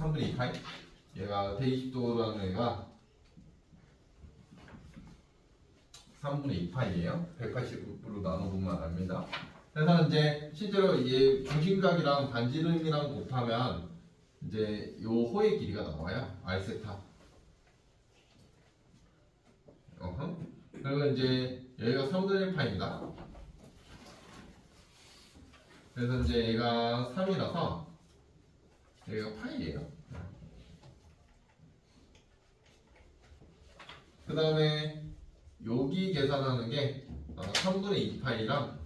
3분의 2 파이. 얘가 120도라는 애가 3분의 2파이예요. 180으로 나눠보면 압니다. 그래서 이제 실제로 이게 중심각이랑 반지름이랑 곱하면 이제 요 호의 길이가 나와요. r세타. 그리고 이제 여기가 3분의 1파입니다. 그래서 이제 얘가 3이라서 여기가 파이예요. 그 다음에 여기 계산하는 게 3분의 2파이랑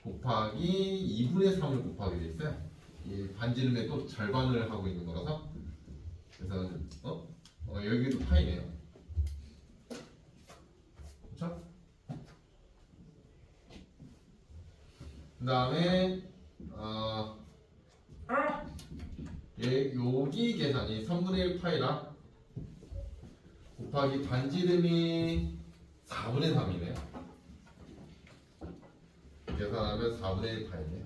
곱하기 2분의 3을 곱하게 돼 있어요. 이 반지름의 또 절반을 하고 있는 거라서. 그래서 여기도 파이네요. 그렇죠? 그 다음에 여기 계산이 3분의 1 파이랑 곱하기 반지름이 4분의 3이네요. 계산하면 4분의 1 파이네요.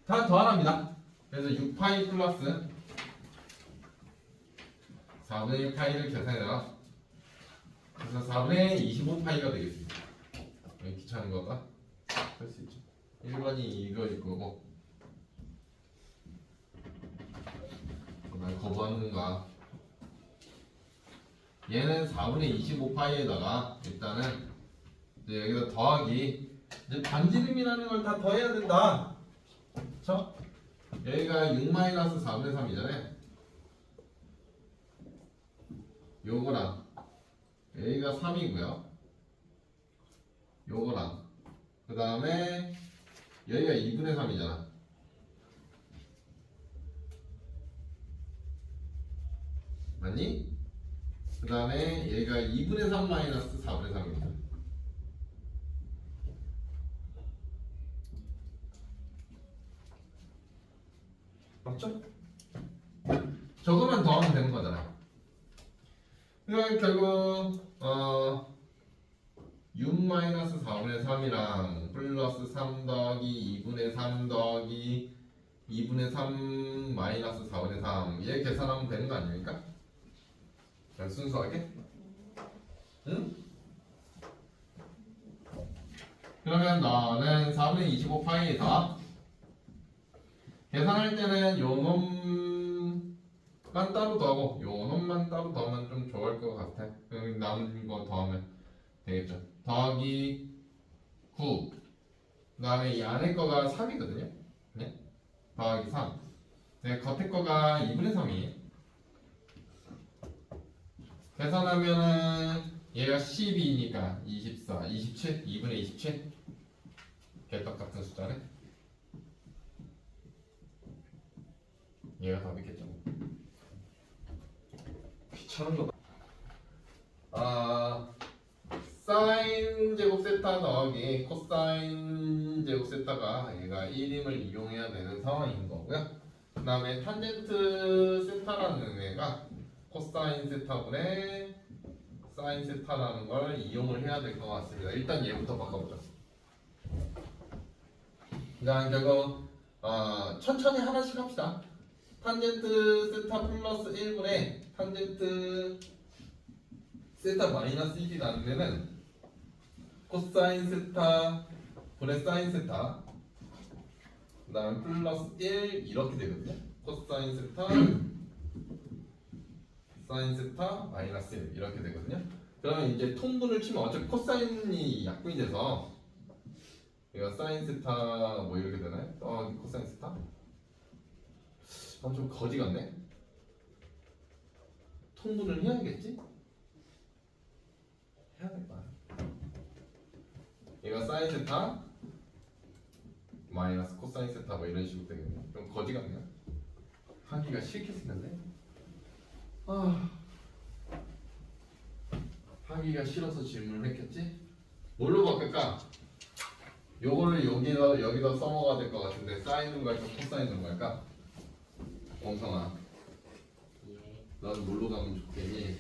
다 더하랍니다. 그래서 6파이 플러스 4분의 1 파이를 계산해라. 그래서 4분의 25파이가 되겠습니다. 귀찮은 거가 할 수 있죠. 1번이 이거일 거고 그러면 거부하는가. 얘는 4분의 25파이에다가 일단은 이제 여기다 더하기, 이제 반지름이라는 걸 다 더해야 된다. 그쵸? 여기가 6-4분의 3이잖아요. 요거랑 여기가 3이고요. 요거랑 그 다음에 여기가 2분의 3이잖아. 맞니? 그 다음에 얘가 2분의 3 마이너스 4분의 3입니다. 맞죠? 저거만 더하면 되는 거잖아. 그러니까 결국 6 마이너스 4분의 3이랑 플러스 3 더하기 2분의 3 더하기 2분의 3 마이너스 4분의 3 얘 계산하면 되는 거 아닙니까? 그냥 순수하게? 응? 그러면 너는 4분의 25파이에서 계산할 때는 요 놈만 따로 더하고 요 놈만 따로 더하면 좀 좋을 것 같아. 그럼 남은 거 더하면 되겠죠. 더하기 9. 그 다음에 이 안에 거가 3이거든요. 네? 더하기 3. 네, 겉에 거가 2분의 3이에요. 계산하면은 얘가 12니까 24, 27, 2분의 27. 개떡 같은 숫자네. 얘가 답이겠죠. 귀찮은 거. 사인 제곱 세타 더하기 코사인 제곱 세타가 얘가 1임을 이용해야 되는 상황인 거고요. 그 다음에 탄젠트 세타라는 애가 코사인 세타분의 사인 세타라는 걸 이용을 해야 될 것 같습니다. 일단 얘부터 바꿔보죠. 그냥 결국 천천히 하나씩 합시다. 탄젠트 세타 플러스 1분의 탄젠트 세타 마이너스 1이라는 데는 코사인 세타 분의 사인 세타 그 다음 플러스 1 이렇게 되거든요. 코사인 세타 사인 세타 마이너스 1 이렇게 되거든요. 그러면 이제 통분을 치면 어차피 코사인이 약분이 돼서 얘가 사인 세타 뭐 이렇게 되나요? 코사인 세타? 좀 거지 같네. 통분을 해야겠지? 해야 될 거야. 얘가 사인 세타 마이너스 코사인 세타 뭐 이런 식으로 되겠네. 좀 거지 같네요. 하기가 싫게 생겼네. 하기가 싫어서 질문을 했겠지? 뭘로 바꿀까? 요거를 여기다 써먹어야 될 것 같은데 사인으로 갈까 코사인으로 갈까? 엉성아, 넌 뭘로 가면 좋겠니?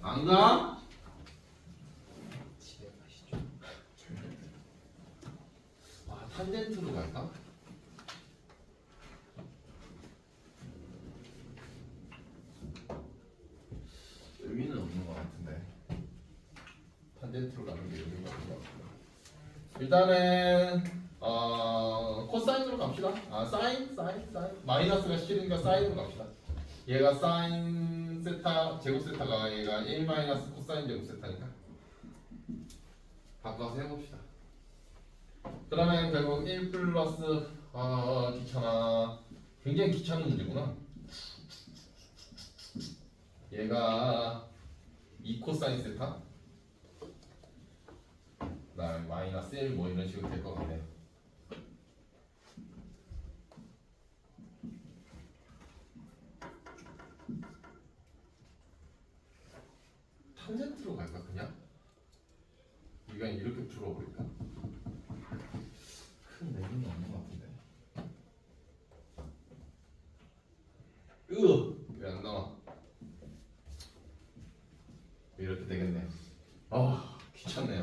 안 가? 집에 가시죠. 탄젠트로 갈까? 일단은 코사인으로 갑시다. 사인 마이너스가 싫으니까 사인으로 갑시다. 얘가 사인 세타 제곱 세타가 얘가 1 마이너스 코사인 제곱 세타니까 바꿔서 해봅시다. 그러면 결국 1 플러스 귀찮아. 굉장히 귀찮은 문제구나. 얘가 2 코사인 세타 그다음에 마이너스 1 뭐 이런 식으로 될 것 같네요. 탄젠트로 갈까 그냥? 이건 이렇게 풀어버릴까? 큰 내용이 없는 것 같은데. 왜 안 나와? 이렇게 되겠네. 귀찮네요.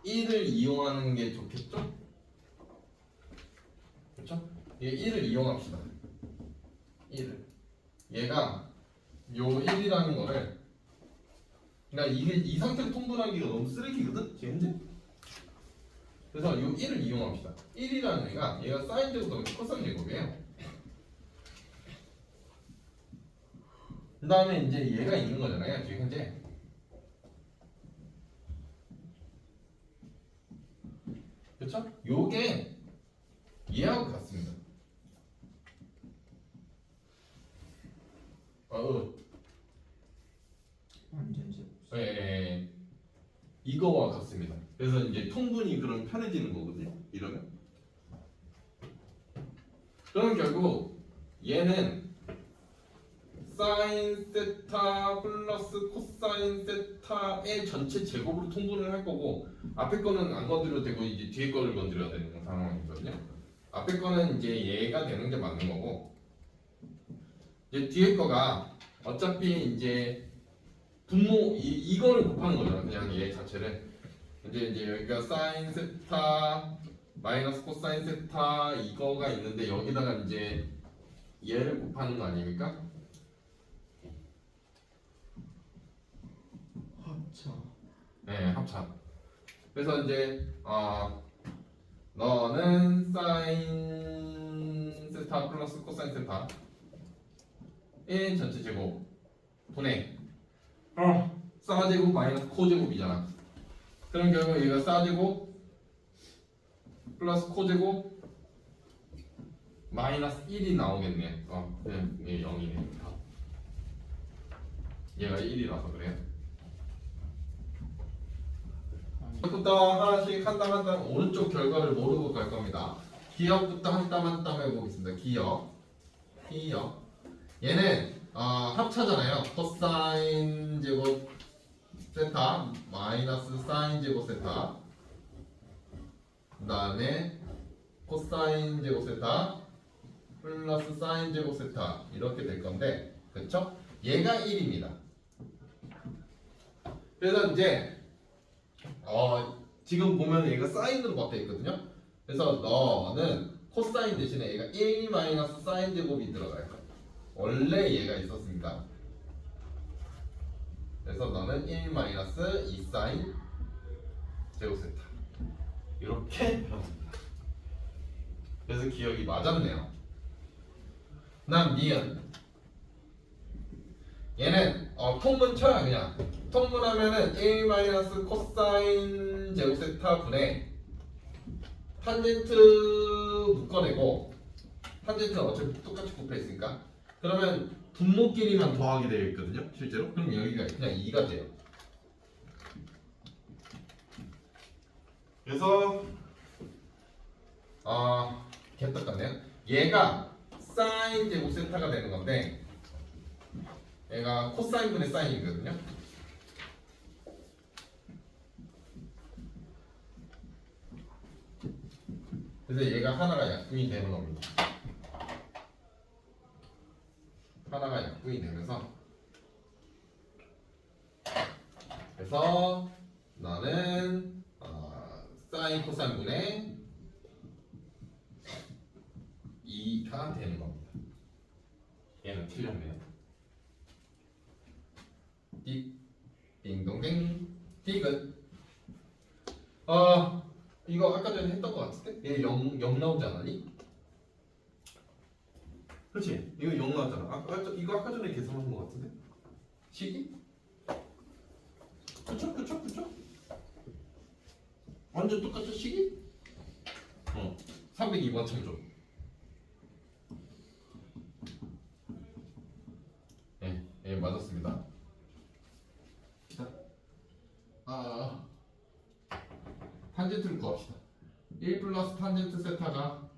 1을 이용하는 게 좋겠죠? 그렇죠? 얘 1을 이용합시다. 1을. 얘가 요 1이라는 거를 그러니까 이게 이 상태로 통분하기가 너무 쓰레기거든? 지금 현재? 그래서 요 1을 이용합시다. 1이라는 얘가 사인 제곱 코사인 제곱이에요. 그 다음에 이제 얘가 있는 거잖아요. 지금 현재. 그쵸? 요게 얘하고 같습니다. 완전 제곱. 예. 이거와 같습니다. 그래서 이제 통분이 그럼 편해지는 거거든요. 이러면. 그럼 결국 얘는 사인 세타 플러스 코사인 세타의 전체 제곱으로 통분을 할 거고 앞에 거는 안 건드려도 되고 이제 뒤에 거를 건드려야 되는 상황이거든요. 앞에 거는 이제 얘가 되는 게 맞는 거고 이제 뒤에 거가 어차피 이제 분모 이거를 곱하는 거잖아. 그냥 얘 자체를 이제 여기가 사인 세타 마이너스 코사인 세타 이거가 있는데 여기다가 이제 얘를 곱하는 거 아닙니까? 합쳐. 네, 합차. 그래서 이제 너는 사인 세타 플러스 코사인 세타 1 전체 제곱 분의 사제곱 마이너스 코제곱이잖아. 그럼 결국 얘가 사제곱 플러스 코제곱 마이너스 1이 나오겠네. 얘 0이네. 얘가 1이라서 그래요. 부터 하나씩 한 땀 한 땀 오른쪽 결과를 모르고 갈 겁니다. 기억부터 한 땀 한 땀 해보겠습니다. 기억. 얘는 합차잖아요. 코사인 제곱 세타 마이너스 사인 제곱 세타 그 다음에 코사인 제곱 세타 플러스 사인 제곱 세타 이렇게 될 건데 그쵸? 얘가 1입니다. 그래서 이제 지금 보면 얘가 사인으로 바뀌어 있거든요. 그래서 너는 코사인 대신에 얘가 1 마이너스 사인 제곱이 들어가요. 원래 얘가 있었습니다. 그래서 너는 1 마이너스 2 사인 제곱 세타 이렇게 배웠습니다. 그래서 기억이 맞았네요. 난 니은 얘는 통분 쳐요. 그냥 통분하면은 1 마이너스 코사인 제곱 세타 분의 탄젠트 묶어내고 탄젠트는 어차피 똑같이 곱해있으니까 그러면 분모끼리만 더하게 되어 있거든요. 실제로 그럼 여기가 그냥 2가 돼요. 그래서 개떡 같네요. 얘가 사인 제곱 세타가 되는 건데 얘가 코사인 분의 사인이거든요. 그래서 얘가 하나가 약분이 되는 겁니다. 하나가 약분이 되면서 그래서 나는 사인 코사인 분의 2가 되는 겁니다. 예. 틀렸네요. 띵동댕 띵은 이거 아까 전에 했던 것 같은데? 얘 0 나오지 않았니? 그렇지? 이거 0 나왔잖아. 이거 아까 전에 계산한 것 같은데? 식이? 그쵸? 완전 똑같죠 식이? 302번 참조. 예, 맞았습니다. 탄젠트를 구합시다. 1 플러스 탄젠트 세타가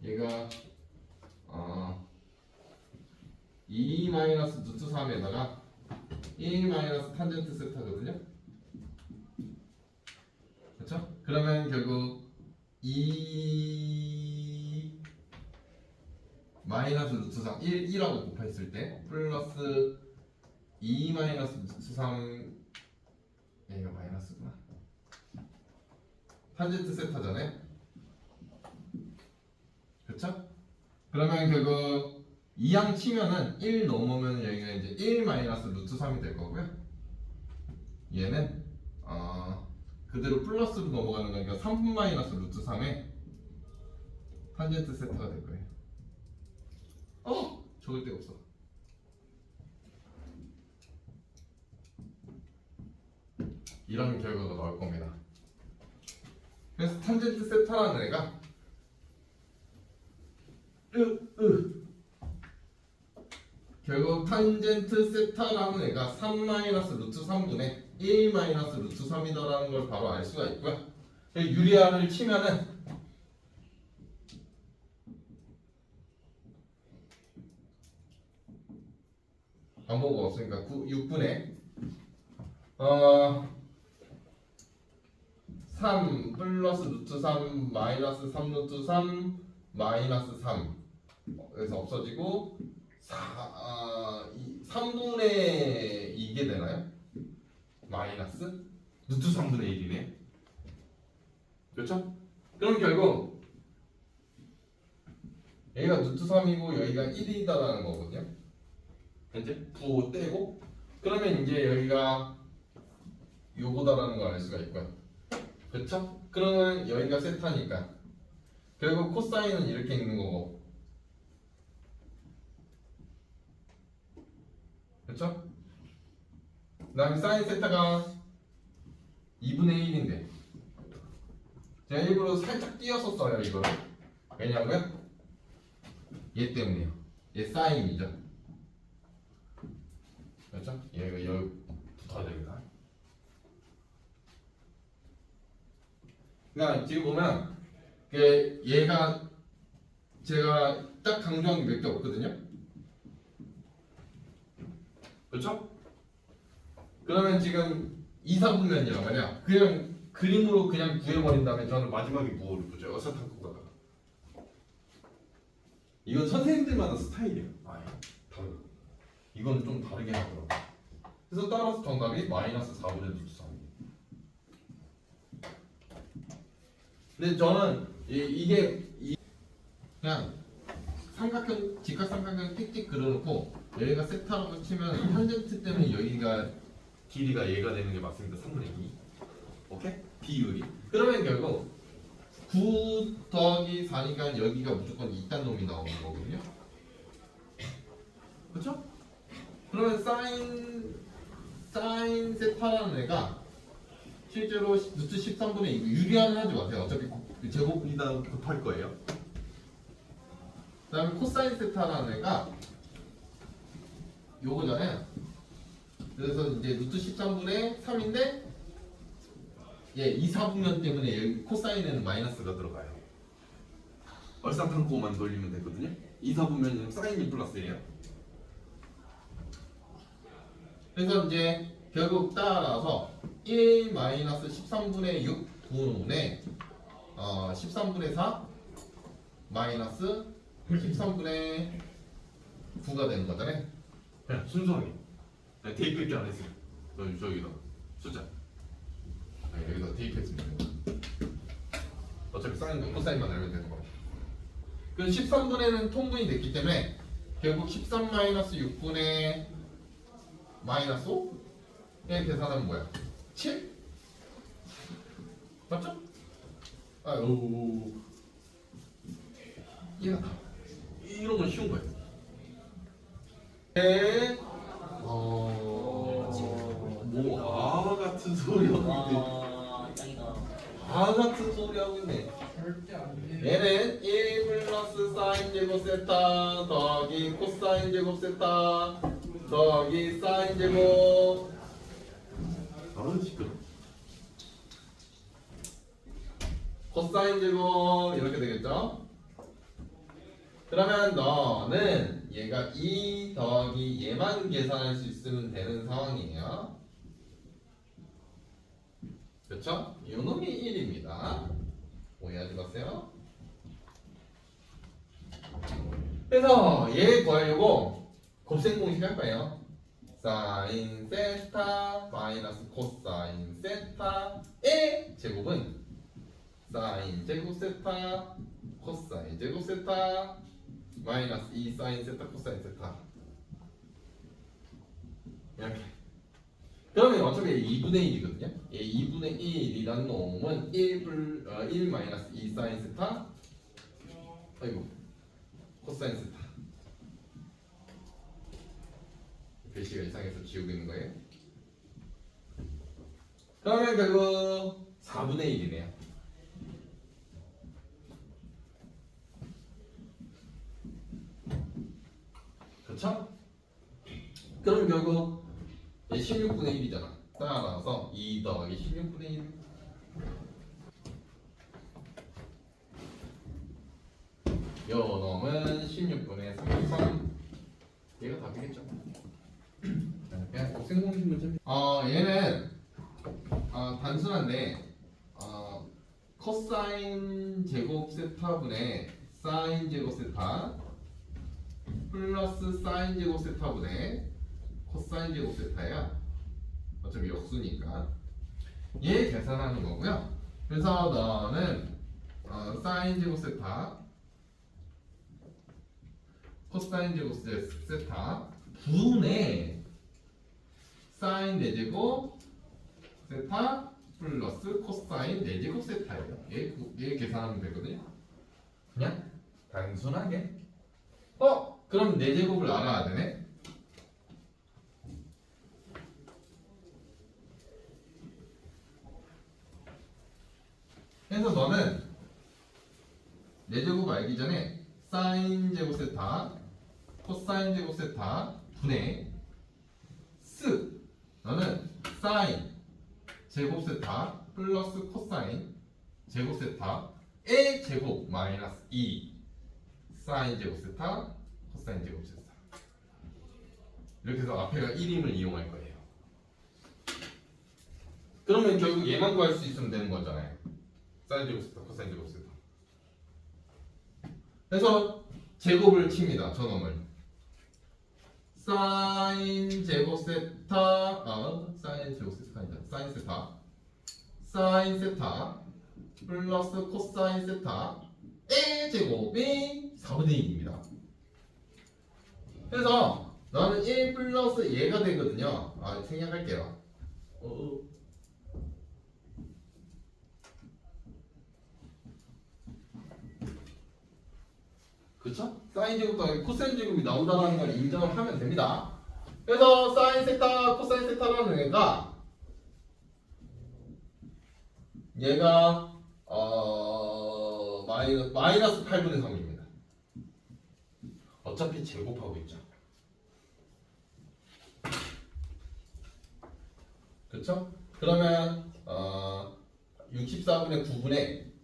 얘가 2 마이너스 루트 3에다가 1 마이너스 탄젠트 세타거든요. 그렇죠? 그러면 결국 2 마이너스 루트 3 1하고 곱했을 때 플러스 2 마이너스 루트 3 얘가 마이너스구나. 탄젠트 세타잖아요. 그렇죠? 그러면 결국 2항 치면은 1 넘으면 여기가 이제 1 마이너스 루트 3이 될 거고요. 얘는 그대로 플러스로 넘어가는 거니까 3분 마이너스 루트 3에 탄젠트 세타가 될 거예요. 적을 데가 없어. 이런 결과가 나올 겁니다. 그래서 탄젠트 세타라는 애가 결국 탄젠트 세타라는 애가 3 마이너스 루트 3분의 1 마이너스 루트 3이다라는 걸 바로 알 수가 있고요. 유리화를 치면은 반복가 없으니까 6분의 3 플러스 루트 3 마이너스 3 루트 3 마이너스 3 그래서 없어지고 3분의 2게 되나요? 마이너스 루트 3분의 1이네. 그렇죠? 그럼 결국 여기가 루트 3이고 여기가 1이다라는 거거든요. 이제 부호 떼고 그러면 이제 여기가 요거다라는 걸 알 수가 있고요. 그렇죠? 그러면 여기가 세타니까 결국 코사인은 이렇게 있는 거고, 그렇죠? 그다음에 사인 세타가 2분의 1인데 제가 일부러 살짝 띄어서 써요 이거를. 왜냐고요? 얘 때문이에요. 얘 사인이죠. 그렇죠? 얘가 여기 붙어야 됩니다. 그러니까 지금 보면 얘가 제가 딱 강조한 게 몇 개 없거든요. 그렇죠? 그러면 지금 2, 4분면이란 말이야. 그냥 그림으로 그냥 구해버린 다음에 저는 마지막에 무엇을 보죠? 어사탕국가가. 이건 선생님들마다 스타일이에요. 다르다. 이건 좀 다르게 하더라고. 그래서 따라서 정답이 마이너스 4분의 루트 3이에요. 근데 저는 이게 그냥 삼각형, 직각삼각형 띡띡 그려놓고 여기가 세타라고 치면 탄젠트 때문에 여기가 길이가 얘가 되는 게 맞습니다. 3분의 2. 오케이? 비율이. 그러면 결국 9 더하기 4니까 여기가 무조건 이딴 놈이 나오는 거거든요. 그렇죠? 그러면 사인 세타라는 애가 실제로 루트 13분의 2 유리화는 하지 마세요. 어차피 제곱이다 곱할 거예요. 그 다음에 코사인 세타라는 애가 요거잖아요. 그래서 이제 루트 13분의 3인데 예, 2, 4분면 때문에 여기 코사인에는 마이너스가 들어가요. 얼쌍탕고만 돌리면 되거든요. 2, 4분면은 사인이 플러스예요. 그래서 이제 결국 따라서 1 마이너스 13분의 6 분의 13분의 4 마이너스 13분의 9가 되는 거잖아요. 그냥 순수하게. 내가 대입할게 안 했어요. 저기다 숫자. 여기다 대입했습니다. 어차피 사인과 코사인만 알면 되는 거예요. 그 13분에는 통분이 됐기 때문에 결국 13 마이너스 6분의 마이너스 5? 얘 계산하면 뭐야? 7? 맞죠? 아유 얘가 다 이런 건 쉬운 거예요. 뭐 같은 소리 하고 있네. 짱이다. 같은 소리 하고 있네. 절대 안 돼. 얘는 1 플러스 사인 제곱 세타 더하기 코사인 제곱 세타 더하기 사인 제곱. 시끄러. 코사인 제곱 이렇게 되겠죠? 그러면 너는 얘가 2 더하기 얘만 계산할 수 있으면 되는 상황이에요. 그렇죠? 요놈이 1입니다. 오해하지 마세요. 그래서 얘 구하려고 곱셈 공식 할 거예요. 사인 세타 마이너스 코사인 세타의 제곱은 사인 제곱 세타 코사인 제곱 세타 마이너스 2 사인 세타 코사인 세타 이렇게. 그러면 어차피 2분의 1이거든요. 2분의 1이라는 놈은 1 마이너스 2 사인 세타 아이고 코사인 세타. 글씨가 이상해서 지우고 있는 거예요. 그러면 결국 4분의 1이네요. 그렇죠? 그럼 결국 16분의 1이잖아. 따라서 2 더하기 16분의 1. 요 놈은 16분의 33. 얘가 답이겠죠? 그냥 곱셈 공식 문제. 얘는 단순한데 코사인 제곱 세타분의 사인 제곱 세타 플러스 사인 제곱 세타분의 코사인 제곱 세타야. 어차피 역수니까 얘 계산하는 거고요. 그래서 너는 사인 제곱 세타 코사인 제곱 세타 분의 사인 4제곱 세타 플러스 코사인 4제곱 세타예요. 얘 계산하면 되거든요. 그냥 단순하게. 그럼 4제곱을 알아야 되네. 그래서 너는 4제곱 알기 전에 사인 제곱 세타 코사인 제곱 세타 분의 너는 사인 제곱 세타 플러스 코사인 제곱 세타의 제곱 마이너스 2 사인 제곱 세타 코사인 제곱 세타. 이렇게 해서 앞에가 1임을 이용할 거예요. 그러면 결국 얘만 구할 수 있으면 되는 거잖아요. 사인 제곱 세타 코사인 제곱 세타. 그래서 제곱을 칩니다. 저놈을 사인 제곱 세타 사인 제곱 세타가 아니라 사인 세타 플러스 코사인 세타의 제곱이 4분의 1입니다. 그래서 나는 1 플러스 얘가 되거든요. 생략할게요. 그쵸? 사인 제곱 더하기 코사인 제곱이 나온다는 걸 인정을 하면 됩니다. 그래서 사인 세타, 코사인 세타라는 애가 얘가 마이너스 8분의 3입니다. 어차피 제곱하고 있죠. 그쵸? 그러면 64분의 9분의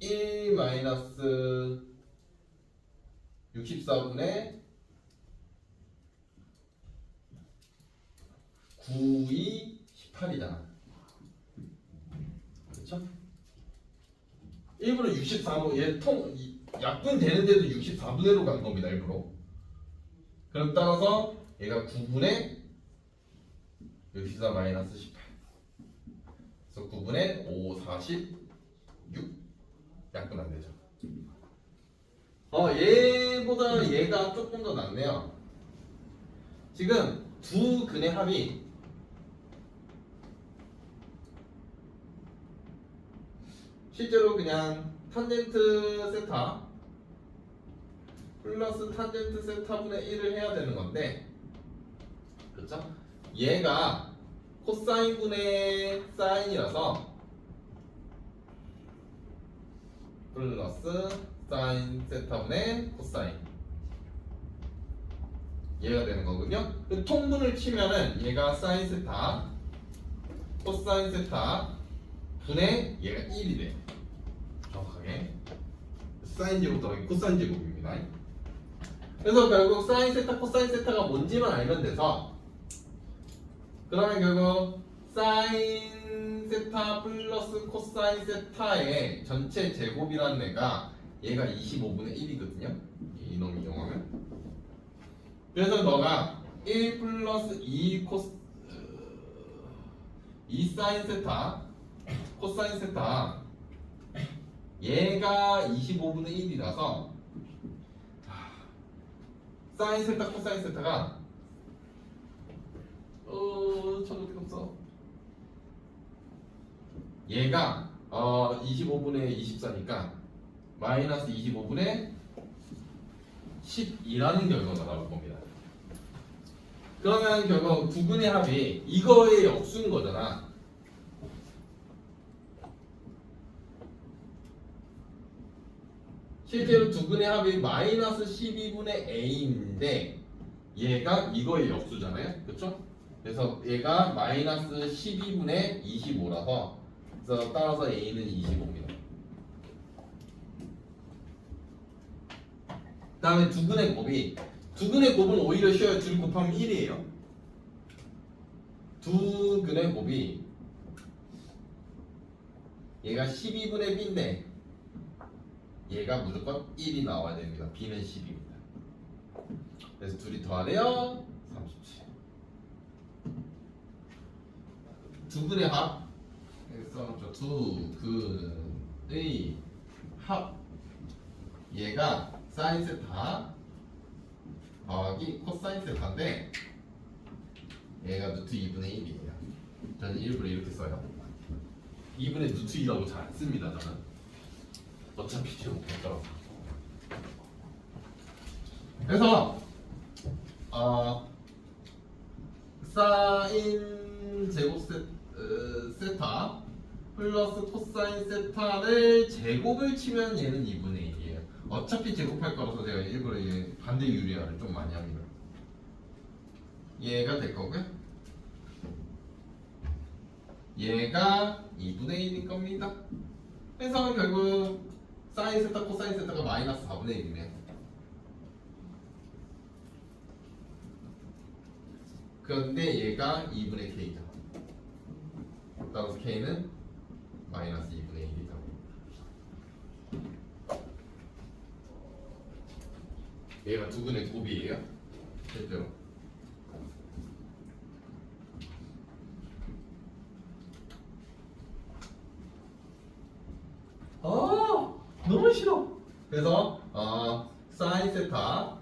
1 마이너스 64분의 9이 18이잖아. 그쵸? 1분의 64분 얘 약분 되는데도 64분의로 간 겁니다. 일부러. 그럼 따라서 얘가 9분의 64 마이너스 18. 그래서 9분의 5, 46 약분 안 되죠. 얘보다 얘가 조금 더 낫네요. 지금 두 근의 합이 실제로 그냥 탄젠트 세타 플러스 탄젠트 세타분의 1을 해야 되는 건데, 그렇죠? 얘가 코사인분의 사인이라서 플러스 사인 세타분의 코사인 얘가 되는 거군요. 그 통분을 치면은 얘가 사인 세타 코사인 세타 분의 얘가 1이 돼. 정확하게 사인 제곱 더하기 코사인 제곱입니다. 그래서 결국 사인 세타 코사인 세타가 뭔지만 알면 돼서, 그러면 결국 사인 세타 플러스 코사인 세타의 전체 제곱이라는 애가 얘가 25분의 1이거든요. 이놈 이용하면. 그래서 너가 1 플러스 2 사인 세타 코사인 세타 얘가 25분의 1이라서 사인 세타 코사인 세타가 저렇게 없어. 얘가 25분의 24니까 마이너스 25분의 12라는 결과가 나올 겁니다. 그러면 결국 두 근의 합이 이거의 역수인 거잖아. 실제로 두 근의 합이 마이너스 12분의 a인데 얘가 이거의 역수잖아요. 그렇죠? 그래서 얘가 마이너스 12분의 25라서, 그래서 따라서 a는 25입니다. 그 다음에 두 근의 곱은 오히려 쉬워요. 둘이 곱하면 1이에요. 두 근의 곱이 얘가 12분의 b인데 얘가 무조건 1이 나와야 됩니다. b는 10입니다. 그래서 둘이 더하래요 37. 두 근의 합, 그래서 두 근의 합, 얘가 사인 세타 더하기 코사인 세타인데 얘가 루트 2분의 1이에요. 저는 일부러 이렇게 써요. 2분의 루트 2라고 잘 안 씁니다. 저는 어차피 제곱 못 따라서. 그래서 사인 제곱 세타 플러스 코사인 세타를 제곱을 치면 얘는 2분의 1이에요. 어차피 제곱할 거라서 제가 일부러 얘 반대 유리화를 좀 많이 합니다. 얘가 될 거고요. 얘가 2분의 1일 겁니다. 그래서 결국 사인 세타 코사인 세타가 마이너스 4분의 1이네요. 그런데 얘가 2분의 k죠. 따라서 k는 마이너스 2분의 1이죠. 얘가 두 근의 곱이에요. 실제로. 너무 싫어. 그래서 사인 세타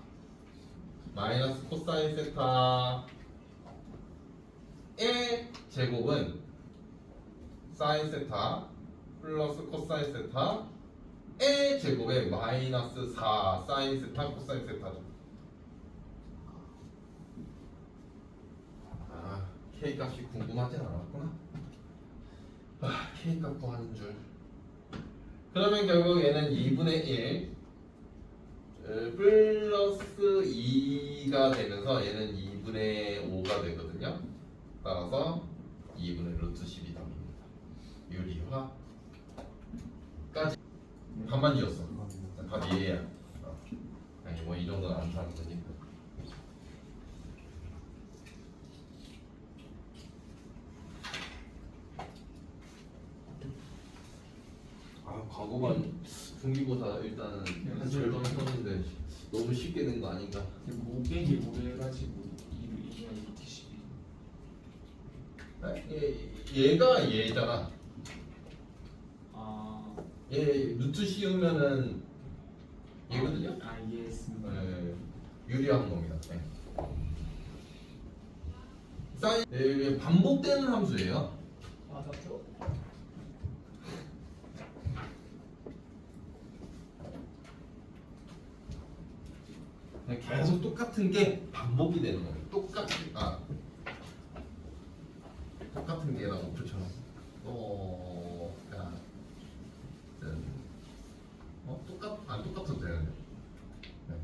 마이너스 코사인 세타의 제곱은 사인 세타 플러스 코사인 세타의 제곱에 마이너스 4 사인 세타 코사인 세타죠. K 값이 궁금하진 않았구나. K 값 구하는 줄. 그러면 결국 얘는 2분의 1 플러스 2가 되면서 얘는 2분의 5가 되거든요. 따라서 2분의 루트 10이 답입니다. 유리화까지 반만 지었어. 답 이해야. 아니 뭐 이 정도는 안 사면 되니까. 과거반 중기고사 일단은 한 절반 썼는데 너무 쉽게 된 거 아닌가? 모백이 모백해가지고 이가 이렇게 식이. 얘가 얘잖아. 아 얘 루트 씌우면은 얘거든요. 이해했습니다. 네, 유리한 겁니다. 네. 사인 이게 반복되는 함수예요. 맞았죠? 계속 똑같은 게 반복이 되는 거예요. 똑같은 게다 목표처럼. 야, 안 똑같아도 되는데. 네.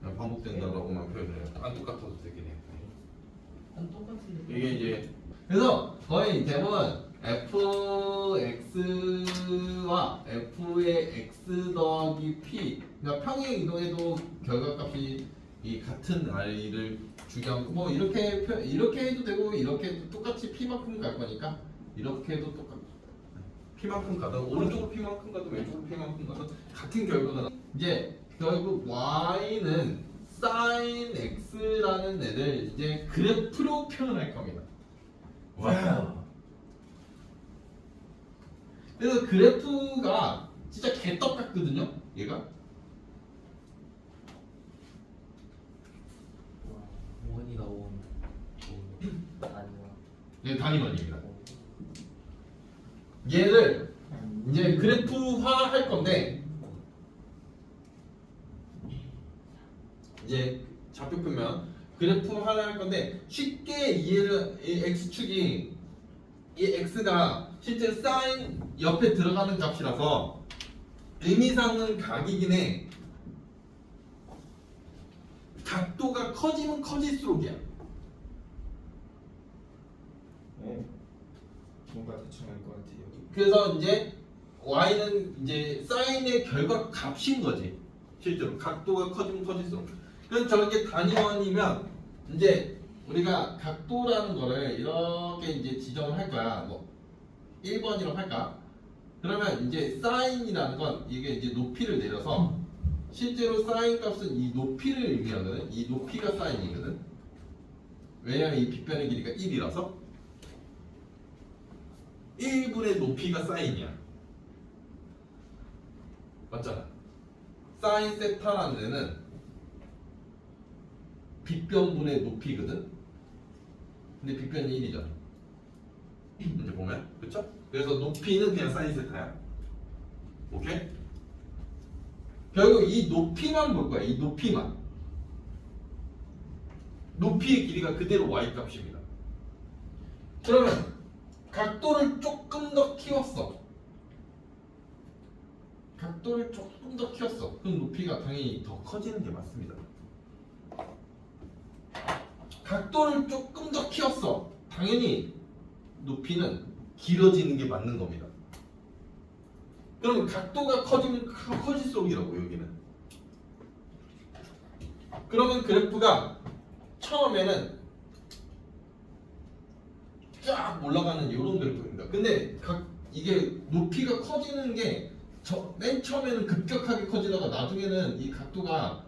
그냥 반복된다라고만 표현해요. 안 똑같아도 되긴 해요. 안 똑같은데. 이게 이제 그래서 거의 대부분 fx와 f의 x 더하기 p 그러니까 평행 이동해도 결과값이 이 같은 i를 주게 하고 뭐 이렇게 해도 되고 이렇게 해도 똑같이 p만큼 갈 거니까 이렇게 해도 똑같 p만큼 가든 오른쪽으로 p만큼 가든 왼쪽으로 p만큼 가든 같은 결과가 나. 이제 결국 y는 sin x라는 애를 이제 그래프로 표현할 겁니다. 와우. 그래서 그래프가 진짜 개떡 같거든요. 얘가 원이가 원. 아니야. 얘 단위원입니다. 얘를 이제 그래프화 할 건데 이제 좌표표면 그래프화를 할 건데 쉽게 이해를 이 x축이 이 x가 실제 sin 옆에 들어가는 값이라서 의미상은 각이긴 해. 각도가 커지면 커질수록이야. 뭔가 대충 알 것 같아요. 그래서 이제 y는 이제 사인의 결과 값인 거지. 실제로 각도가 커지면 커질수록. 그래서 저렇게 단위원이면 이제 우리가 각도라는 거를 이렇게 이제 지정을 할 거야. 뭐 1번이라고 할까? 그러면 이제 사인이라는 건 이게 이제 높이를 내려서 실제로 사인 값은 이 높이를 의미하거든. 이 높이가 사인이거든. 왜냐면 이 빗변의 길이가 1이라서 1분의 높이가 사인이야. 맞잖아. 사인 세타라는 애는 빗변분의 높이거든. 근데 빗변이 1이잖아. 이제 보면 그쵸? 그래서 높이는 그냥 사인 세타야. 오케이? 결국 이 높이만 볼 거야. 이 높이만. 높이의 길이가 그대로 y 값입니다. 그러면 각도를 조금 더 키웠어. 각도를 조금 더 키웠어. 그럼 높이가 당연히 더 커지는 게 맞습니다. 각도를 조금 더 키웠어. 당연히 높이는 길어지는 게 맞는 겁니다. 그러면 각도가 커지면 커질수록이라고 여기는. 그러면 그래프가 처음에는 쫙 올라가는 이런 그래프입니다. 근데 이게 높이가 커지는 게 맨 처음에는 급격하게 커지다가 나중에는 이 각도가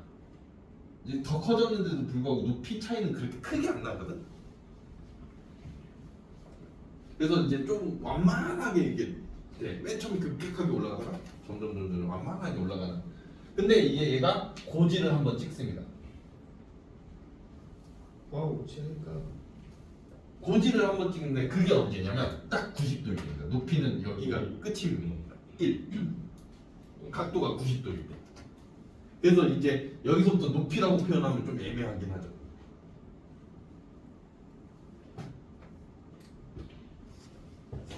이제 더 커졌는데도 불구하고 높이 차이는 그렇게 크게 안 나거든. 그래서 이제 좀 완만하게 이게 돼. 맨 처음에 급격하게 올라가다가 점점 완만하게 올라가는. 근데 이게 얘가 고지를 한번 찍습니다. 와우, 재밌다. 고지를 한번 찍는데 그게 언제냐면 딱 90도입니다. 높이는 여기가 끝이 있는 겁니다. 1. 각도가 90도일 때. 그래서 이제 여기서부터 높이라고 표현하면 좀 애매하긴 하죠.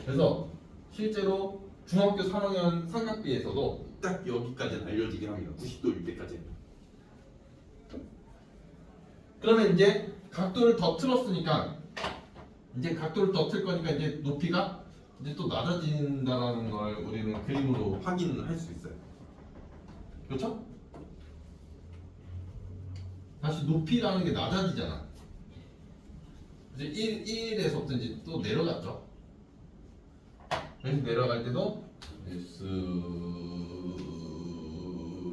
그래서 실제로 중학교 3학년 삼각비에서도 딱 여기까지는 알려지긴 합니다. 90도일 때까지. 그러면 이제 각도를 더 틀었으니까 이제 각도를 더 틀 거니까 이제 높이가 이제 또 낮아진다는 걸 우리는 그림으로 확인을 할 수 있어요. 그렇죠? 다시 높이라는 게 낮아지잖아. 이제 1에서부터 이제 또 내려갔죠. 그래서 내려갈 때도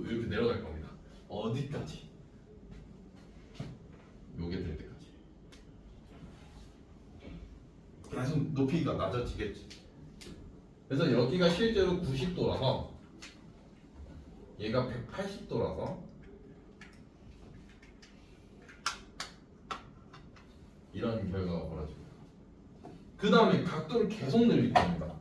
이렇게 내려갈 겁니다. 어디까지? 요게 될 때까지. 계속 높이가 낮아지겠지. 그래서 여기가 실제로 90도라서 얘가 180도라서 이런 결과가 벌어집니다. 그 다음에 각도를 계속 늘릴 겁니다.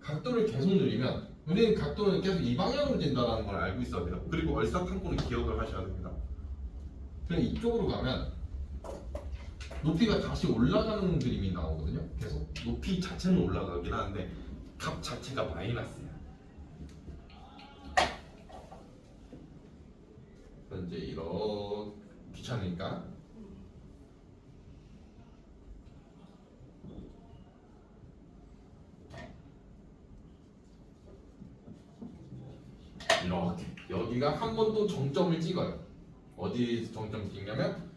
각도를 계속 늘리면 우리는 각도는 계속 이 방향으로 진다는 걸 알고 있어야 돼요. 그리고 얼사탄고는 기억을 하셔야 됩니다. 그냥 이쪽으로 가면 높이가 다시 올라가는 그림이 나오거든요. 계속 높이 자체는 올라가긴 하는데 값 자체가 마이너스야. 그래서 이제 이렇게 귀찮으니까 이렇게 여기가 한 번 또 정점을 찍어요. 어디에서 정점 찍냐면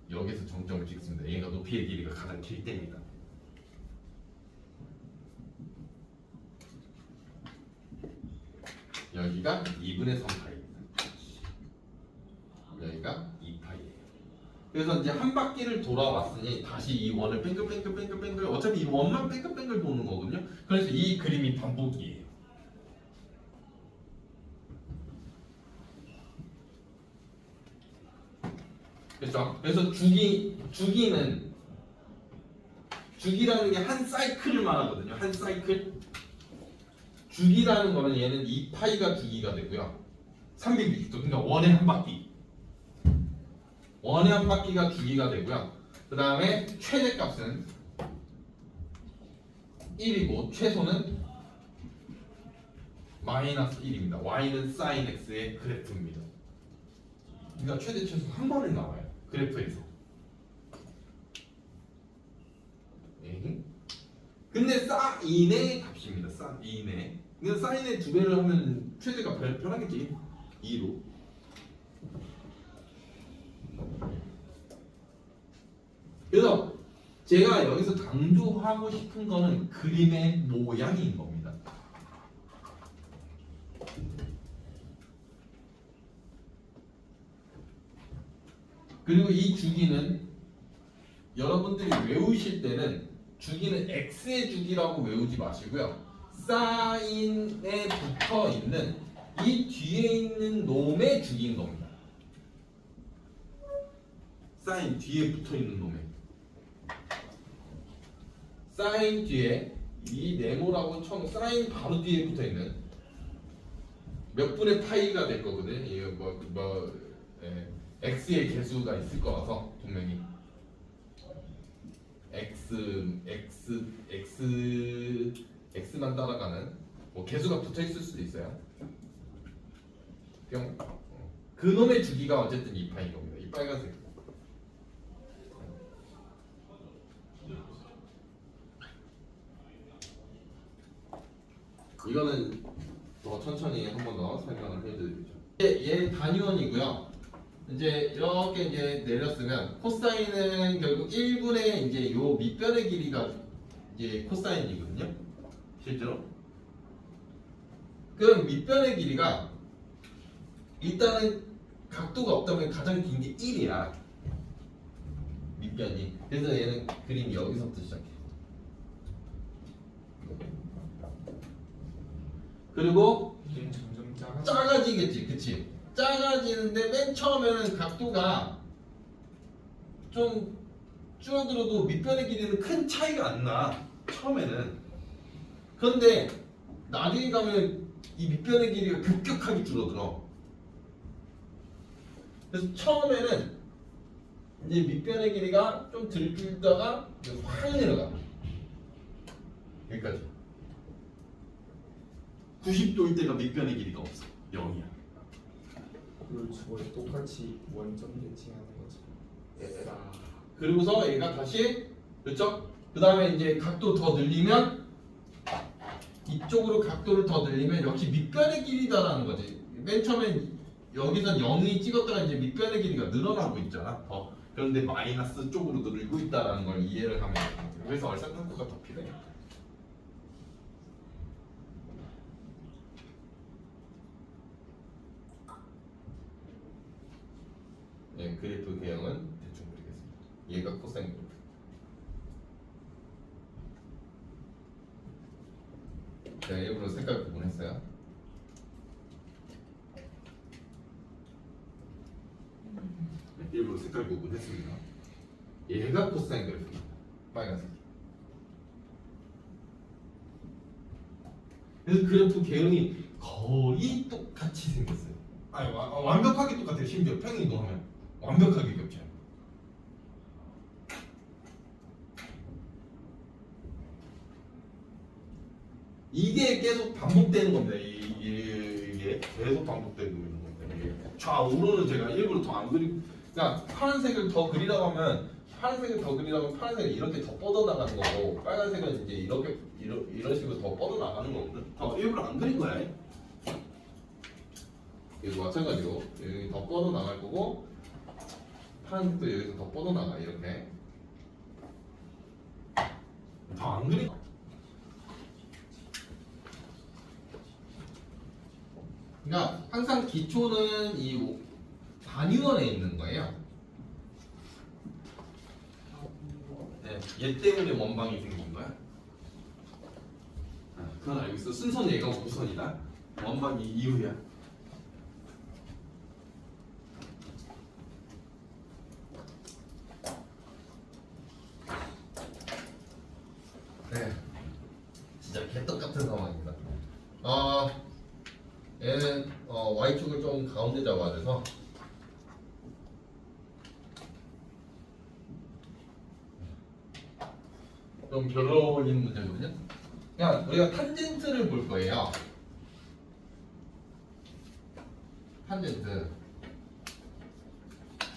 여기서 정점을 찍습니다. 얘가 높이의 길이가 가장 길 때입니다. 여기가 2분의 3파이입니다. 여기가 2파이예요. 그래서 이제 한 바퀴를 돌아왔으니 다시 이 원을 뺑글뺑글 어차피 이 원만 뺑글뺑글 도는 거거든요. 그래서 이 그림이 반복이에요. 그렇죠? 그래서 주기라는 게 한 사이클을 말하거든요. 한 사이클. 주기라는 거는 얘는 2파이가 주기가 되고요. 360도 그러니까 원의 한 바퀴. 원의 한 바퀴가 주기가 되고요. 그 다음에 최대값은 1이고 최소는 마이너스 1입니다. y는 sin x의 그래프입니다. 그러니까 최대 최소 한 번에 나와요. 그래프에서. 근데 사인의 값입니다. 사인의. 그러니까 사인의 2배를 하면 최대가 변하겠지. 2로. 그래서 제가 여기서 강조하고 싶은 거는 그림의 모양인 겁니다. 그리고 이 주기는 여러분들이 외우실 때는 주기는 x의 주기라고 외우지 마시고요. 사인에 붙어 있는 이 뒤에 있는 놈의 주기인 겁니다. 사인 뒤에 붙어 있는 놈의. 사인 뒤에 이 네모라고 처음 사인 바로 뒤에 붙어 있는 몇 분의 파이가 될 거거든. 이거 x의 개수가 있을 거라서 분명히 x만 따라가는 뭐 개수가 붙어 있을 수도 있어요. 뿅. 그 놈의 주기가 어쨌든 2파인 겁니다. 이 빨간색. 이거는 더 천천히 한 번 더 설명을 해드리죠. 얘 단위원이고요. 이제 이렇게 이제 내렸으면 코사인은 결국 1분의 이제 요 밑변의 길이가 이제 코사인이거든요. 실제로. 그럼 밑변의 길이가 일단은 각도가 없다면 가장 긴 게 1이야. 밑변이. 그래서 얘는 그림이 여기서부터 시작해. 그리고 이게 점점 작아지겠지, 그치? 작아지는데 맨 처음에는 각도가 좀 줄어들어도 밑변의 길이는 큰 차이가 안 나. 처음에는. 그런데 나중에 가면 이 밑변의 길이가 급격하게 줄어들어. 그래서 처음에는 이제 밑변의 길이가 좀 들다가 확 내려가. 여기까지. 90도일 때가 밑변의 길이가 없어. 0이야. 그걸 저걸 똑같이 원점 대칭하는 거지. 그리고서 얘가 다시 그렇죠? 그 다음에 이제 각도 더 늘리면 이쪽으로 각도를 더 늘리면 역시 밑변의 길이다라는 거지. 맨 처음엔 여기선 0이 찍었다가 이제 밑변의 길이가 늘어나고 있잖아. 그런데 마이너스 쪽으로 늘고 있다라는 걸 이해를 하면 돼요. 그래서 얼사탄고가 더 필요해. 네, 그래프 개형은 대충 그리겠습니다. 얘가 코사인 그래프. 제가 일부러 색깔 구분했어요. 일부러 색깔 구분했습니다. 얘가 코사인 그래프입니다. 빨간색. 그래서 그래프 개형이 거의 똑같이 생겼어요. 아니 완벽하게 똑같아요. 심지어 평행이동 하면 완벽하게 겹쳐요. 이게 계속 반복되는 겁니다. 이게 계속 반복되고 있는 겁니다. 이게 좌우로는 제가 일부러 더 안 그리고, 그러니까 파란색을 더 그리라고 하면 파란색을 이렇게 더 뻗어나가는 거고, 빨간색은 이제 이렇게 이런 식으로 더 뻗어나가는 거거든. 더 일부러 안 그린 거야. 여기도 마찬가지로 여기 더 뻗어나갈 거고, 파란색도 여기서 더 뻗어나가. 이렇게 더 안 그린 거. 그러니까 항상 기초는 이 단위원에 있는 거예요. 네, 얘 때문에 원방이 생긴 거야. 그건 알고 있어. 순서는 얘가 우선이다. 원방이 이후야. 네, 진짜 개떡같은 상황입니다. 얘는 Y축을 좀 가운데 잡아야 돼서 좀 별로인 문제거든요. 그냥 우리가 탄젠트를 볼 거예요.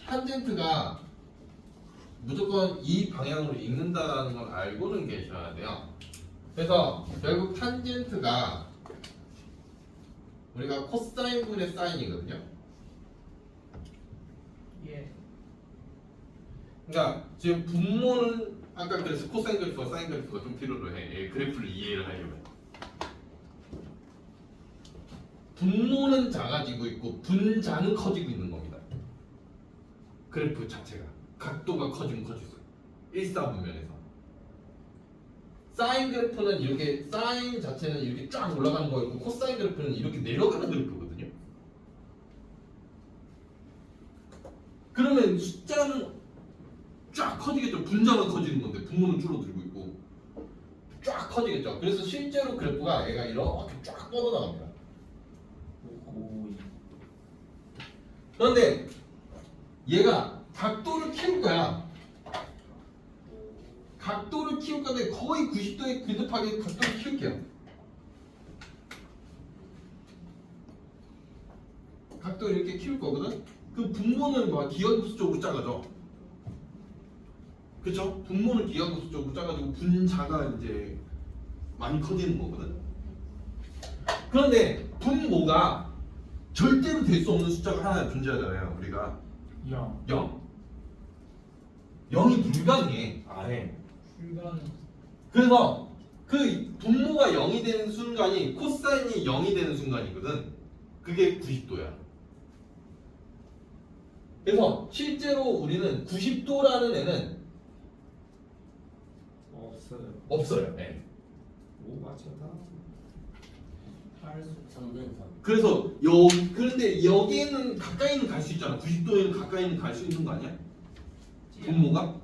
탄젠트가 무조건 이 방향으로 읽는다는 걸 알고는 계셔야 돼요. 그래서 결국 탄젠트가 우리가 코사인분의 사인이거든요. 예. 그러니까 지금 분모는 아까 그래서 코사인 그래프와 사인 그래프가 좀 필요로 해. 그래프를 이해를 하려면 분모는 작아지고 있고 분자는 커지고 있는 겁니다. 그래프 자체가 각도가 커지면 커질수록 일사분면에서 사인 그래프는 이렇게 사인 자체는 이렇게 쫙 올라가는 거였고 코사인 그래프는 이렇게 내려가는 그래프거든요. 그러면 숫자는 쫙 커지겠죠. 분자만 커지는 건데 분모는 줄어들고 있고 쫙 커지겠죠. 그래서 실제로 그래프가 얘가 이렇게 쫙 뻗어나갑니다. 그런데 얘가 각도를 키울 거야. 각도를 키울 건데 거의 90도에 근접하게 각도를 키울게요. 각도를 이렇게 키울 거거든. 그 분모는 막 기하급수 쪽으로 작아져. 그쵸? 분모는 기하급수 쪽으로 작아지고 분자가 이제 많이 커지는 거거든. 그런데 분모가 절대로 될 수 없는 숫자가 하나 존재하잖아요. 우리가 0. 0이 불가능해. 아예. 불가능. 그래서 그 분모가 0이 되는 순간이 코사인이 0이 되는 순간이거든. 그게 90도야. 그래서 실제로 우리는 90도라는 애는 없어요. 네. 오 맞췄다. 상대선. 그래서 그런데 여기에는 가까이는 갈 수 있잖아. 90도에는 가까이는 갈 수 있는 거 아니야? 분모가?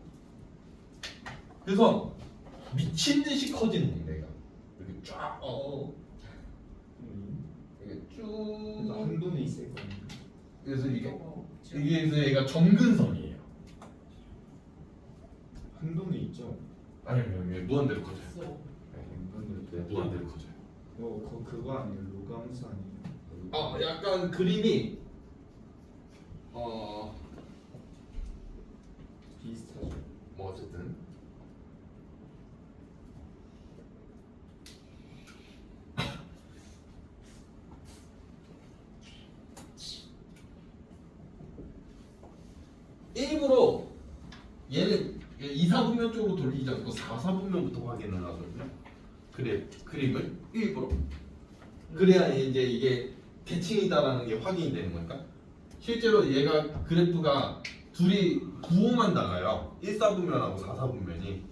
그래서 미친 듯이 커지는 겁니다. 얘가 이렇게 쫙 이게 쭉 한 돈에 있을 거야. 그래서 이게 그래서 얘가 정근선이에요. 한 돈에 있죠. 아니요, 무한대로 커져요. 있어. 무한대로 커져요. 그거 아니에요. 로감수 아니에요. 약간 그림이 비슷하죠. 뭐 어쨌든 일부러 얘는 2, 4분면 쪽으로 돌리지 않고 4, 4분면부터 확인을 하거든요. 그림을 일부러 그래야 이제 이게 대칭이다라는 게 확인이 되는 거니까. 실제로 얘가 그래프가 둘이 부호만 달라요. 1, 4분면하고 4, 4분면이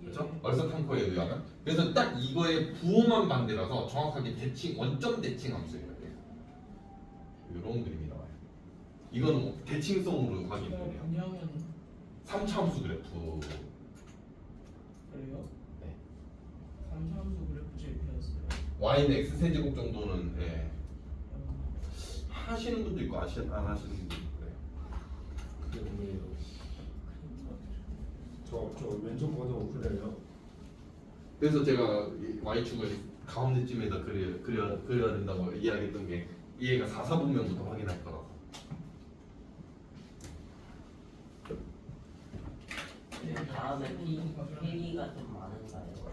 그렇죠? 얼사탐코에 의하면. 그래서 딱 이거의 부호만 반대라서 정확하게 대칭 원점 대칭 함수예요. 이런 그림이 나와요. 이거는 뭐 대칭성으로 확인해요. 분양은 3차함수 그래프. 그래요? 네. 3차함수 그래프 제일 배웠어요. y는 x 세제곱 정도는 예. 하시는 분도 있고 안 하시는 분도 있고 그래요. 그래요. 저 왼쪽 거도 그래요. 그래서 제가 이 y축을 가운데쯤에다 그려야 된다고 이야기했던 게 얘가 4사분면부터 확인할 거라서. 다음에 PB가 좀 많은가요?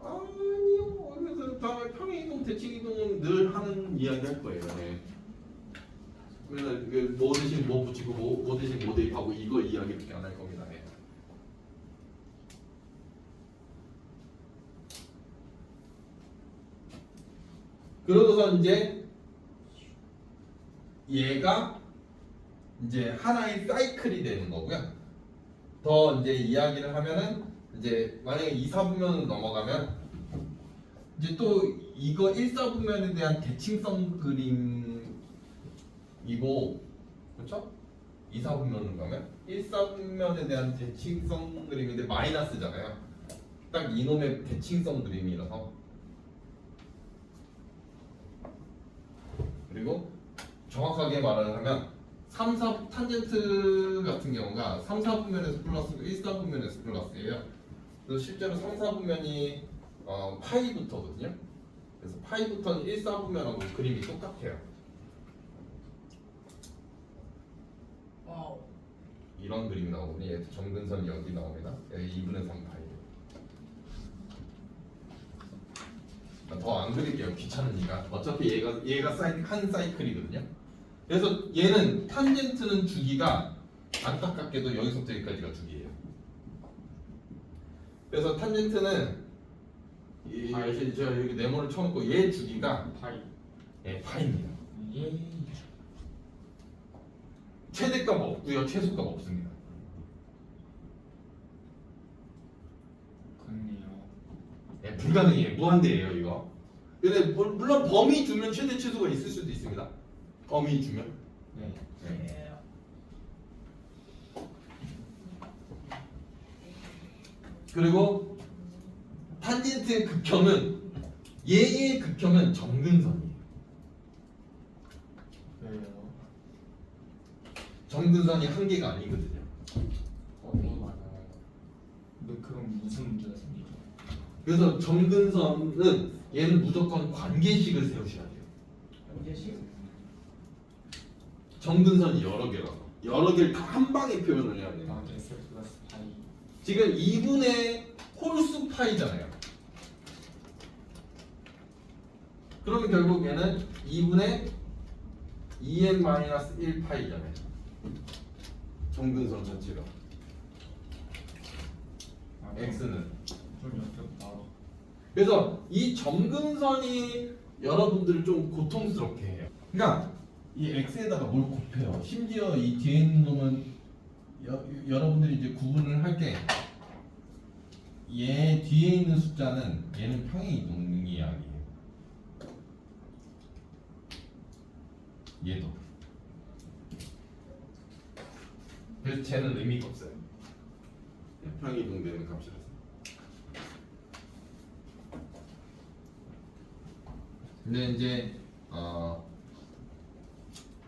아니요. 그래서 다음에 평행이동, 대칭이동은 늘 하는 이야기 할 거예요. 네. 그래서 뭐 대신 뭐 붙이고 뭐 대신 뭐 대입하고 이거 이야기밖에 안 할 겁니다. 네. 그러고서 이제 얘가 이제 하나의 사이클이 되는 거고요. 더 이제 이야기를 하면은 이제 만약에 2, 4분면으로 넘어가면 이제 또 이거 1, 4분면에 대한 대칭성 그림이고 그렇죠? 2, 4분면으로 가면 1, 4분면에 대한 대칭성 그림인데 마이너스잖아요. 딱 이놈의 대칭성 그림이라서. 그리고 정확하게 말을 하면 3, 4 탄젠트 같은 경우가 3, 4분면에서 플러스고 1, 4분면에서 플러스예요. 그래서 실제로 3, 4분면이 파이부터거든요. 그래서 파이부터는 1, 4분면하고 그림이 똑같아요. 와우. 이런 그림이 나오거든요. 정근선이 여기 나옵니다. 여기 2분의 3 파이. 더 안 그릴게요. 귀찮으니까. 어차피 얘가 한 사이클이거든요. 그래서 얘는 탄젠트는 주기가 안타깝게도 여기서부터 여기까지가 주기예요. 그래서 탄젠트는 제가 여기 네모를 쳐놓고 얘 주기가 파이. 예, 파입니다. 예. 최대값 없고요, 최소값 없습니다. 그렇네요. 예, 불가능해요. 무한대예요 이거. 근데 물론 범위 주면 최대 최소가 있을 수도 있습니다. 범위 주면. 네. 예. 그리고 탄젠트의 극혐은 얘의 극혐은 정근선이에요. 그래요. 정근선이 한 개가 아니거든요. 너무 많아요. 근데 그럼 무슨 문제가 생기죠? 그래서 정근선은 얘는 무조건 관계식을 세우셔야 돼요. 연계식? 정근선이 여러 개라서 여러 개를 다 한 방에 표현을 해야 돼요. 아, S 플러스 파이. 지금 2분의 홀수 파이잖아요. 그러면 결국 얘는 2분의 2n-1 파이잖아요. 정근선 전체가. 아, x는. 좀 역겹다. 그래서 이 정근선이 여러분들을 좀 고통스럽게 해요. 그러니까 이 x에다가 뭘 곱해요. 심지어 이 뒤에 있는 놈은 여러분들이 이제 구분을 할 때 얘 뒤에 있는 숫자는 얘는 평행이동이 아니에요. 얘도. 그래서 쟤는 의미가 없어요. 평행이동되는 값이라서. 근데 이제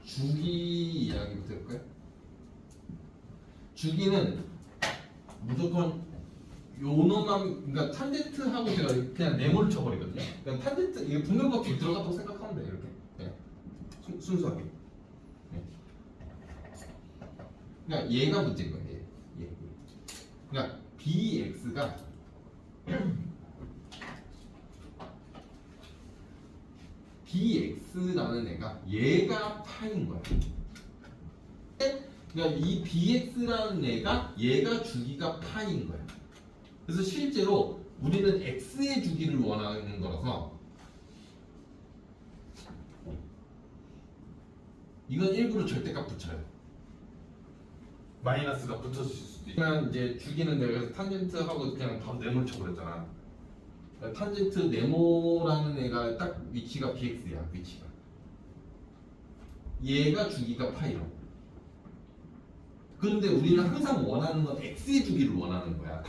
주기 이야기부터 해볼까요? 주기는 무조건 요놈만, 그러니까 탄젠트하고 제가 그냥 네모를 쳐버리거든요. 그냥 탄젠트 이게 분면법칙 들어갔다고 생각하면 돼요. 이렇게 그냥 순수하게. 네. 그러니까 얘가 문제인 거예요. 얘. 그러니까 bx가 bx라는 애가 얘가 파인 거야. 그러니까 이 bx라는 애가 얘가 주기가 파인 거야. 그래서 실제로 우리는 x의 주기를 원하는 거라서 이건 일부러 절대값 붙여요. 마이너스가 붙었을 수도 있고. 그냥 이제 주기는 내가 탄젠트하고 그냥 바로 네모를 쳐버렸잖아. 탄젠트 네모라는 애가 딱 위치가 bx야. 위치가 얘가 주기가 파이로. 그런데 우리는 항상 원하는 건 x의 주기를 원하는 거야.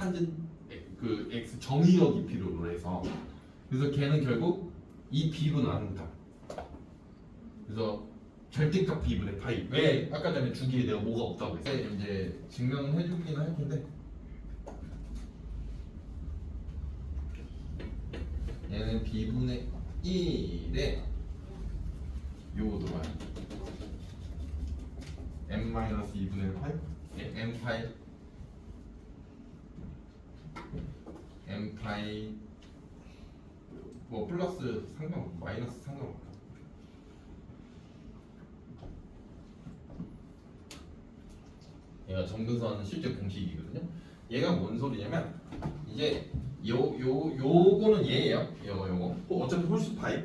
그 x 정의역이 필요로 해서. 그래서 걔는 결국 이 b로 나눈다. 그래서 절대값 b분의 파이. 왜 아까 전에 주기에 내가 뭐가 없다고 했어? 이제 증명해 주긴 할 텐데. 얘는 b분의 1에 요거 들어와요. n-2분의 8? n-파이 n-파이 뭐 플러스 상관없고 마이너스 상관없고 얘가 정근선 실제 공식이거든요. 얘가 뭔 소리냐면 이제 요거는 얘예요. 요거 어차피 홀수 파이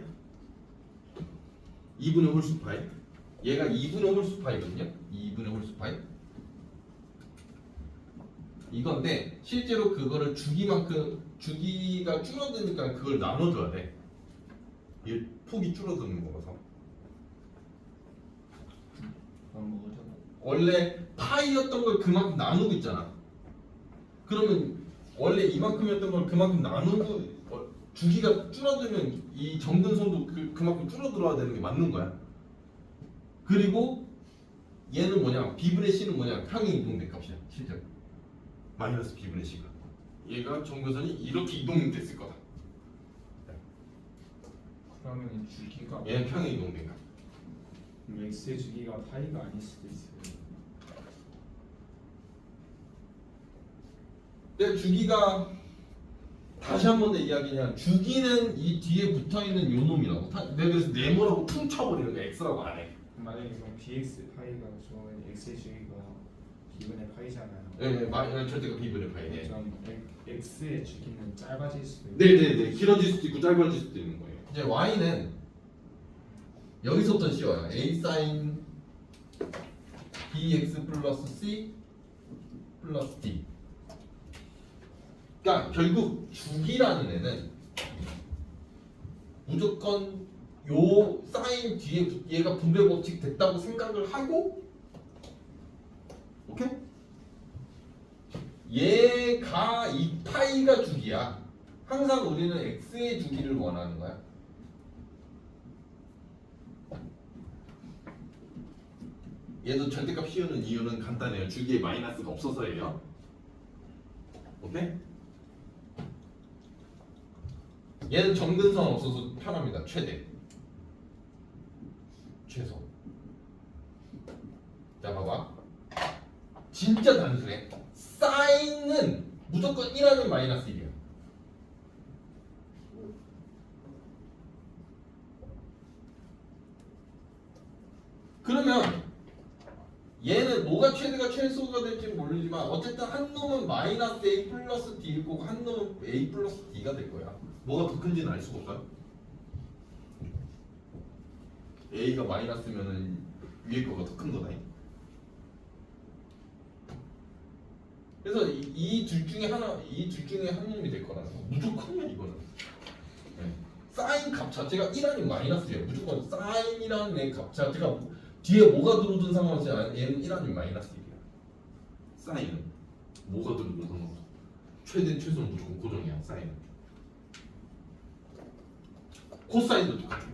2분의 홀수 파이 얘가 2분의 홀수 파이거든요. 2분의 홀수 파이 이건데 실제로 그거를 주기만큼 주기가 줄어드니까 그걸 나눠줘야 돼. 이 폭이 줄어드는 거라서 그럼 뭐죠? 원래 파이였던 걸 그만큼 나누고 있잖아. 그러면 원래 이만큼이었던 걸 그만큼 나누고 주기가 줄어들면 이 정근선도 그만큼 줄어들어야 되는 게 맞는 거야. 그리고 얘는 뭐냐? b분의 c는 뭐냐? 평행 이동된 값이야. 실제로 마이너스 b분의 c가 얘가 정근선이 이렇게 이동됐을 거다. 그러면 주기가 얘는 평행 이동된 값. 그럼 x의 주기가 파이가 아닐 수도 있어요. 근데 주기가 다시 한 번 더 이야기냐? 주기는 이 뒤에 붙어 있는 요 놈이라고. 내가 그래서 네모라고 퉁 쳐버리는 거 x라고 안 해. 만약에 그럼 bx 파이가 좋으면 x의 주기가 b분의 파이잖아요. 네, 절대가 b분의 파이. 네. 그럼 x의 주기는 짧아질 수도 있고. 네네네. 길어질 수도 있고 짧아질 수도 있는 거예요. 이제 y는 여기서부터 쉬워요. a sin bx 플러스 c 플러스 d. 그러니까 결국 주기라는 애는 무조건 요 사인 뒤에 얘가 분배 법칙 됐다고 생각을 하고, 오케이? 얘가 이 파이가 주기야. 항상 우리는 x의 주기를 원하는 거야. 얘도 절대값 씌우는 이유는 간단해요. 주기에 마이너스가 없어서예요. 오케이? 얘는 정근선 없어서 편합니다. 최대 최소. 자 봐봐, 진짜 단순해. 사인은 무조건 1 아니면 마이너스 1이야. 그러면 얘는 뭐가 최대가 최소가 될지 모르지만 어쨌든 한 놈은 마이너스 a 플러스 d일 거고 한 놈은 a 플러스 d가 될 거야. 뭐가 더 큰지는 알 수가 없어요. a가 마이너스면은 위에 거가 더 큰 거다. 그래서 이 둘 중에 한 놈이 될 거라는 거. 무조건이야 이거는. 네. 사인 값 자체가 1 아니면 마이너스예요. 무조건 사인이라는 애 값 자체가 뒤에 뭐가 들어오든 상관없이 얘는 1 아니면 마이너스 1이야. 사인은 뭐가 들어오든 상관없어. 최대 최소는 무조건 고정이야. 사인은. 코사인도 똑같아.